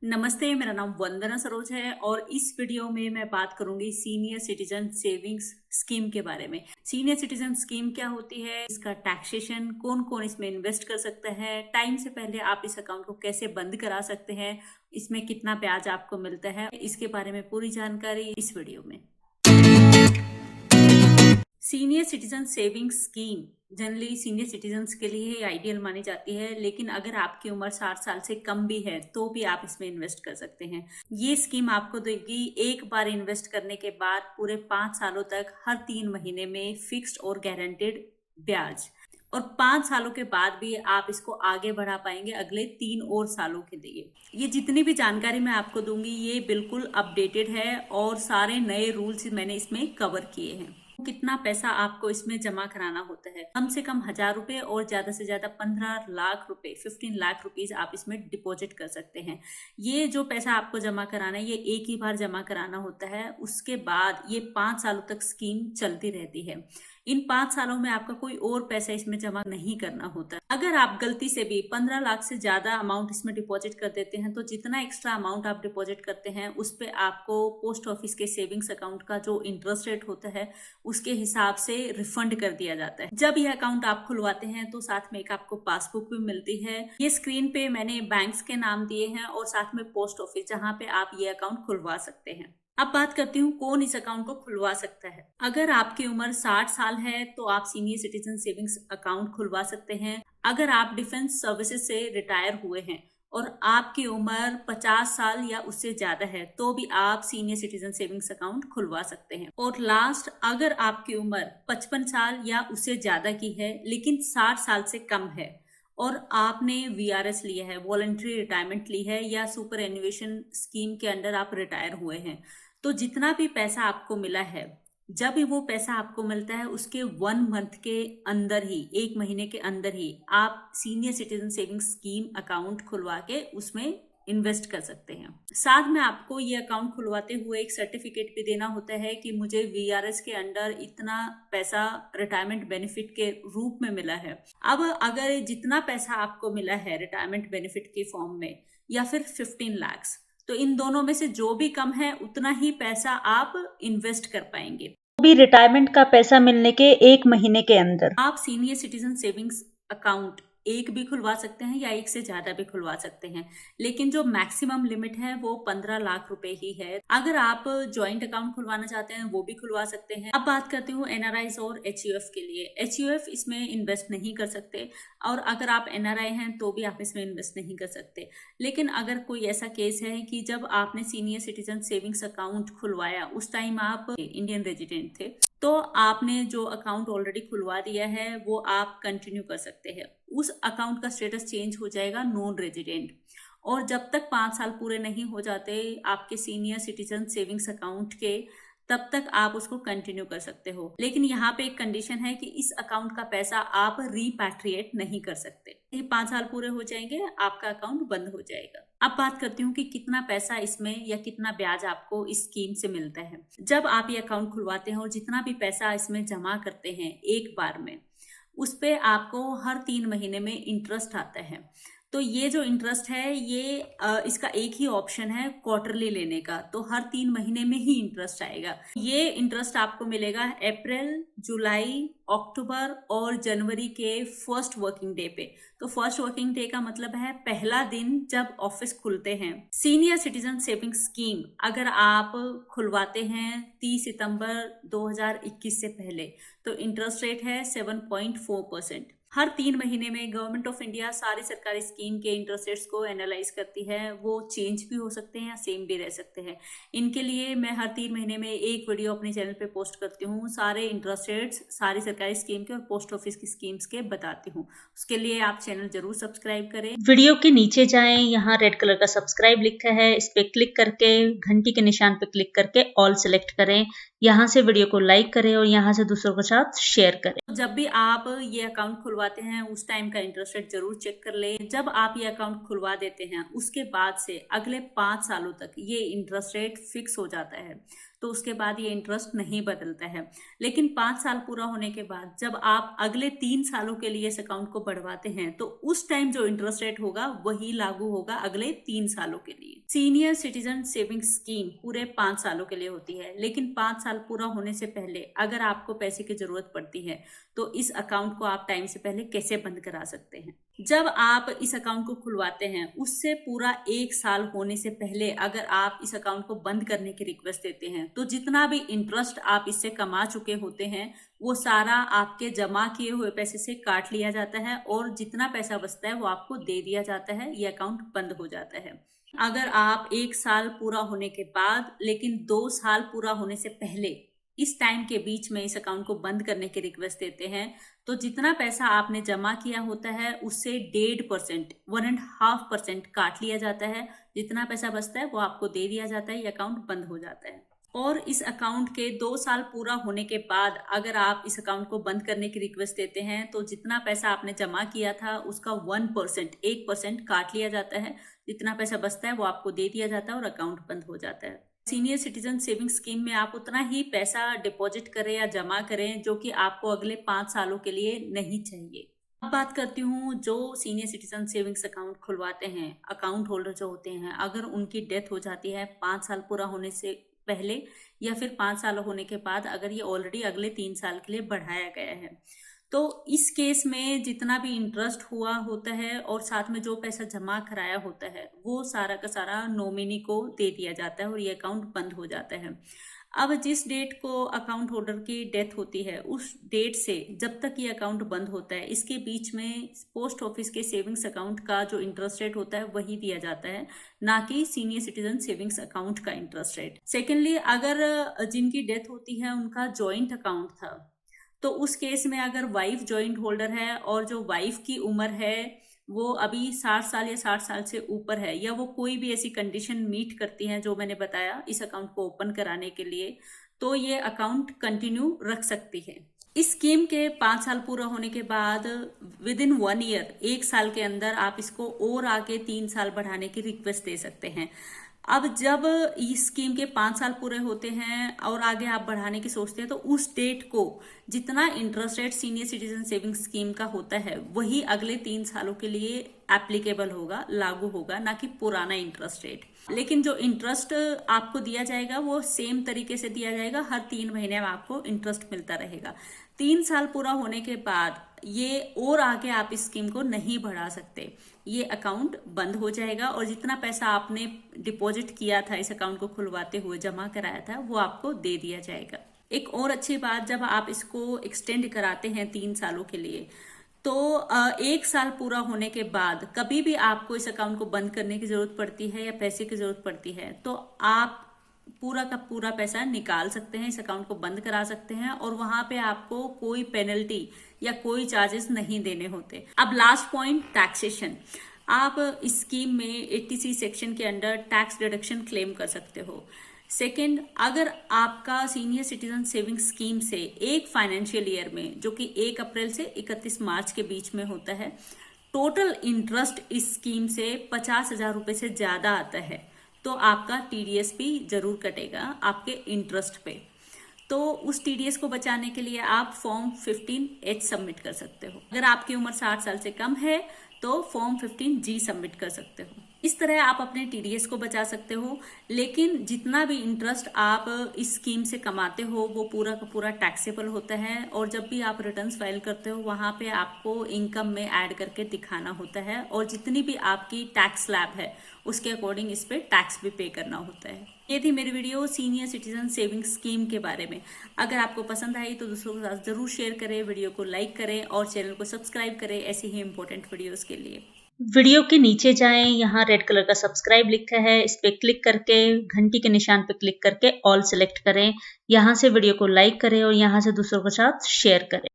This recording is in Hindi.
नमस्ते, मेरा नाम वंदना सरोज है और इस वीडियो में मैं बात करूंगी सीनियर सिटीजन सेविंग्स स्कीम के बारे में। सीनियर सिटीजन स्कीम क्या होती है, इसका टैक्सेशन, कौन कौन इसमें इन्वेस्ट कर सकता है, टाइम से पहले आप इस अकाउंट को कैसे बंद करा सकते हैं, इसमें कितना ब्याज आपको मिलता है, इसके बारे में पूरी जानकारी इस वीडियो में। Senior citizen savings scheme generally senior citizens के लिए ही आइडियल मानी जाती है, लेकिन अगर आपकी उम्र 60 साल से कम भी है तो भी आप इसमें इन्वेस्ट कर सकते हैं। ये स्कीम आपको देगी एक बार इन्वेस्ट करने के बाद पूरे 5 सालों तक हर 3 महीने में फिक्स्ड और गारंटेड ब्याज, और 5 सालों के बाद भी आप इसको आगे बढ़ा पाएंगे अगले 3 और सालों के लिए। ये जितनी भी जानकारी मैं आपको दूंगी ये बिल्कुल अपडेटेड है और सारे नए रूल्स मैंने इसमें कवर किए हैं। कितना पैसा आपको इसमें जमा कराना होता है, कम से कम 1000 रुपए और ज्यादा से ज्यादा 15 लाख रुपए 15 लाख रुपीज आप इसमें डिपॉजिट कर सकते हैं। ये जो पैसा आपको जमा कराना है ये एक ही बार जमा कराना होता है, उसके बाद ये 5 सालों तक स्कीम चलती रहती है। इन 5 सालों में आपका कोई और पैसा इसमें जमा नहीं करना होता। अगर आप गलती से भी 15 लाख से ज्यादा अमाउंट इसमें डिपॉजिट कर देते हैं तो जितना एक्स्ट्रा अमाउंट आप डिपॉजिट करते हैं उस पे आपको पोस्ट ऑफिस के सेविंग्स अकाउंट का जो इंटरेस्ट रेट होता है उसके हिसाब से रिफंड कर दिया जाता है। जब यह अकाउंट आप खुलवाते हैं तो साथ में एक आपको पासबुक भी मिलती है। ये स्क्रीन पे मैंने बैंक्स के नाम दिए हैं और साथ में पोस्ट ऑफिस जहां पे आप ये अकाउंट खुलवा सकते हैं। अब बात करती हूँ कौन इस अकाउंट को खुलवा सकता है। अगर आपकी उम्र 60 साल है तो आप सीनियर सिटीजन सेविंग्स अकाउंट खुलवा सकते हैं। अगर आप डिफेंस सर्विसेज से रिटायर हुए हैं और आपकी उम्र 50 साल या उससे ज्यादा है तो भी आप सीनियर सिटीजन सेविंग्स अकाउंट खुलवा सकते हैं। और लास्ट, अगर आपकी उम्र 55 साल या उससे ज्यादा की है लेकिन 60 साल से कम है और आपने वीआरएस लिया है, वॉलंटरी रिटायरमेंट ली है, या सुपर एन्युएशन स्कीम के अंडर आप रिटायर हुए हैं, तो जितना भी पैसा आपको मिला है, जब भी वो पैसा आपको मिलता है उसके 1 मंथ के अंदर ही, 1 महीने के अंदर ही आप senior citizen saving scheme account खुलवा के उसमें इन्वेस्ट कर सकते हैं। साथ में आपको ये अकाउंट खुलवाते हुए एक सर्टिफिकेट भी देना होता है कि मुझे वीआरएस के अंडर इतना पैसा रिटायरमेंट बेनिफिट के रूप में मिला है। अब अगर जितना पैसा आपको मिला है रिटायरमेंट बेनिफिट के फॉर्म में या फिर 15 लाख, तो इन दोनों में से जो भी कम है उतना ही पैसा आप इन्वेस्ट कर पाएंगे। भी रिटायरमेंट का पैसा मिलने के 1 महीने के अंदर आप सीनियर सिटीजन सेविंग्स अकाउंट एक भी खुलवा सकते हैं या एक से ज्यादा भी खुलवा सकते हैं, लेकिन जो मैक्सिमम लिमिट है वो 15 लाख रुपए ही है। अगर आप ज्वाइंट अकाउंट खुलवाना चाहते हैं वो भी खुलवा सकते हैं। अब बात करती हूँ एनआरआई और एचयूएफ के लिए। एचयूएफ इसमें इन्वेस्ट नहीं कर सकते और अगर आप एनआरआई हैं तो भी आप इसमें इन्वेस्ट नहीं कर सकते। लेकिन अगर कोई ऐसा केस है कि जब आपने सीनियर सिटीजन सेविंग्स अकाउंट खुलवाया उस टाइम आप इंडियन रेजिडेंट थे, तो आपने जो अकाउंट ऑलरेडी खुलवा दिया है वो आप कंटिन्यू कर सकते हैं। उस अकाउंट का स्टेटस चेंज हो जाएगा नॉन रेजिडेंट, और जब तक 5 साल पूरे नहीं हो जाते आपके सीनियर सिटीजन सेविंग्स अकाउंट के, तब तक आप उसको कंटिन्यू कर सकते हो। लेकिन यहाँ पे एक कंडीशन है कि इस अकाउंट का पैसा आप रीपैट्रिएट नहीं कर सकते। ये 5 साल पूरे हो जाएंगे आपका अकाउंट बंद हो जाएगा। अब बात करती हूँ कि कितना पैसा इसमें या कितना ब्याज आपको इस स्कीम से मिलता है। जब आप ये अकाउंट खुलवाते हैं और जितना भी पैसा इसमें जमा करते हैं एक बार में, उस पे आपको हर 3 महीने में इंटरेस्ट आता है। तो ये जो इंटरेस्ट है ये इसका एक ही ऑप्शन है क्वार्टरली लेने का, तो हर 3 महीने में ही इंटरेस्ट आएगा। ये इंटरेस्ट आपको मिलेगा अप्रैल, जुलाई, अक्टूबर और जनवरी के फर्स्ट वर्किंग डे पे। तो फर्स्ट वर्किंग डे का मतलब है पहला दिन जब ऑफिस खुलते हैं। सीनियर सिटीजन सेविंग स्कीम अगर आप खुलवाते हैं 30 सितंबर 2021 से पहले तो इंटरेस्ट रेट है 7.4%। हर 3 महीने में गवर्नमेंट ऑफ इंडिया सारी सरकारी स्कीम के इंटरेस्ट रेट्स को एनालाइज करती है। वो चेंज भी हो सकते हैं या सेम भी रह सकते हैं। इनके लिए मैं हर 3 महीने में एक वीडियो अपने चैनल पे पोस्ट करती हूँ, सारे इंटरेस्ट रेट्स सारी सरकारी स्कीम के और पोस्ट ऑफिस की स्कीम्स के बताती हूँ। उसके लिए आप चैनल जरूर सब्सक्राइब करें। वीडियो के नीचे जाएं, यहाँ रेड कलर का सब्सक्राइब लिखा है, इस पे क्लिक करके घंटी के निशान पे क्लिक करके ऑल सेलेक्ट करें। यहाँ से वीडियो को लाइक करें और यहाँ से दूसरों के साथ शेयर करें। जब भी आप ये अकाउंट खुलवाते हैं उस टाइम का इंटरेस्ट रेट जरूर चेक कर लें। जब आप ये अकाउंट खुलवा देते हैं उसके बाद से अगले 5 सालों तक ये इंटरेस्ट रेट फिक्स हो जाता है। तो उसके बाद ये इंटरेस्ट नहीं बदलता है। लेकिन 5 साल पूरा होने के बाद जब आप अगले 3 सालों के लिए इस अकाउंट को बढ़वाते हैं तो उस टाइम जो इंटरेस्ट रेट होगा वही लागू होगा अगले 3 सालों के लिए। सीनियर सिटीजन सेविंग स्कीम पूरे 5 सालों के लिए होती है, लेकिन 5 साल पूरा होने से पहले अगर आपको पैसे की जरूरत पड़ती है तो इस अकाउंट को आप टाइम से पहले कैसे बंद करा सकते हैं। जब आप इस अकाउंट को खुलवाते हैं उससे पूरा 1 साल होने से पहले अगर आप इस अकाउंट को बंद करने की रिक्वेस्ट देते हैं तो जितना भी इंटरेस्ट आप इससे कमा चुके होते हैं वो सारा आपके जमा किए हुए पैसे से काट लिया जाता है और जितना पैसा बचता है वो आपको दे दिया जाता है, ये अकाउंट बंद हो जाता है। अगर आप 1 साल पूरा होने के बाद लेकिन 2 साल पूरा होने से पहले इस टाइम के बीच में इस अकाउंट को बंद करने की रिक्वेस्ट देते हैं तो जितना पैसा आपने जमा किया होता है उससे 1.5%, 1.5% काट लिया जाता है। जितना पैसा बचता है वो आपको दे दिया जाता है, ये अकाउंट बंद हो जाता है। और इस अकाउंट के 2 साल पूरा होने के बाद अगर आप इस अकाउंट को बंद करने की रिक्वेस्ट देते हैं तो जितना पैसा आपने जमा किया था उसका 1% काट लिया जाता है। जितना पैसा बचता है वो आपको दे दिया जाता है और अकाउंट बंद हो जाता है। सीनियर सिटीजन सेविंग स्कीम में आप उतना ही पैसा डिपॉजिट करें या जमा करें जो कि आपको अगले 5 सालों के लिए नहीं चाहिए। अब बात करती हूँ जो सीनियर सिटीजन सेविंग्स अकाउंट खुलवाते हैं, अकाउंट होल्डर जो होते हैं, अगर उनकी डेथ हो जाती है 5 साल पूरा होने से पहले या फिर 5 साल होने के बाद, अगर ये ऑलरेडी अगले 3 साल के लिए बढ़ाया गया है तो इस केस में जितना भी इंटरेस्ट हुआ होता है और साथ में जो पैसा जमा कराया होता है वो सारा का सारा नॉमिनी को दे दिया जाता है और ये अकाउंट बंद हो जाता है। अब जिस डेट को अकाउंट होल्डर की डेथ होती है उस डेट से जब तक ये अकाउंट बंद होता है इसके बीच में पोस्ट ऑफिस के सेविंग्स अकाउंट का जो इंटरेस्ट रेट होता है वही दिया जाता है, ना कि सीनियर सिटीजन सेविंग्स अकाउंट का इंटरेस्ट रेट। सेकेंडली, अगर जिनकी डेथ होती है उनका जॉइंट अकाउंट था तो उस केस में अगर वाइफ जॉइंट होल्डर है और जो वाइफ की उम्र है वो अभी 60 साल या 60 साल से ऊपर है या वो कोई भी ऐसी कंडीशन मीट करती हैं जो मैंने बताया इस अकाउंट को ओपन कराने के लिए, तो ये अकाउंट कंटिन्यू रख सकती है। इस स्कीम के 5 साल पूरा होने के बाद विदिन 1 ईयर, 1 साल के अंदर आप इसको और आगे 3 साल बढ़ाने की रिक्वेस्ट दे सकते हैं। अब जब इस स्कीम के 5 साल पूरे होते हैं और आगे आप बढ़ाने की सोचते हैं तो उस डेट को जितना interest rate senior citizen saving scheme का होता है वही अगले 3 सालों के लिए एप्लीकेबल होगा, लागू होगा, ना कि पुराना इंटरेस्ट रेट। लेकिन जो इंटरेस्ट आपको दिया जाएगा वो सेम तरीके से दिया जाएगा, हर 3 महीने में आपको इंटरेस्ट मिलता रहेगा। 3 साल पूरा होने के बाद ये और आगे आप इस स्कीम को नहीं बढ़ा सकते, ये अकाउंट बंद हो जाएगा और जितना पैसा आपने डिपॉजिट किया था इस अकाउंट को खुलवाते हुए, जमा कराया था, वो आपको दे दिया जाएगा। एक और अच्छी बात, जब आप इसको एक्सटेंड कराते हैं 3 सालों के लिए तो 1 साल पूरा होने के बाद कभी भी आपको इस अकाउंट को बंद करने की जरूरत पड़ती है या पैसे की जरूरत पड़ती है तो आप पूरा का पूरा पैसा निकाल सकते हैं, इस अकाउंट को बंद करा सकते हैं और वहां पे आपको कोई पेनल्टी या कोई चार्जेस नहीं देने होते। अब लास्ट पॉइंट, टैक्सेशन। आप इस स्कीम में 80C सेक्शन के अंडर टैक्स डिडक्शन क्लेम कर सकते हो। सेकेंड, अगर आपका सीनियर सिटीजन सेविंग स्कीम से एक फाइनेंशियल ईयर में, जो कि 1 अप्रैल से 31 मार्च के बीच में होता है, टोटल इंटरेस्ट इस स्कीम से 50,000 रुपए से ज्यादा आता है तो आपका TDS भी जरूर कटेगा आपके इंटरेस्ट पे। तो उस TDS को बचाने के लिए आप फॉर्म 15H सबमिट कर सकते हो। अगर आपकी उम्र 60 साल से कम है तो फॉर्म 15G सबमिट कर सकते हो। इस तरह आप अपने TDS को बचा सकते हो, लेकिन जितना भी इंटरेस्ट आप इस स्कीम से कमाते हो वो पूरा का पूरा टैक्सेबल होता है और जब भी आप रिटर्न्स फाइल करते हो वहाँ पे आपको इनकम में ऐड करके दिखाना होता है और जितनी भी आपकी टैक्स स्लैब है उसके अकॉर्डिंग इस पे टैक्स भी पे करना होता है। ये थी मेरी video senior citizen saving scheme के बारे में। अगर आपको पसंद आई तो दूसरों के साथ जरूर शेयर करें, वीडियो को लाइक करें और चैनल को सब्सक्राइब करें ऐसी ही इंपॉर्टेंट वीडियोस के लिए। वीडियो के नीचे जाएं, यहाँ रेड कलर का सब्सक्राइब लिखा है, इस पे क्लिक करके घंटी के निशान पे क्लिक करके ऑल सेलेक्ट करें। यहाँ से वीडियो को लाइक करें और यहाँ से दूसरों के साथ शेयर करें।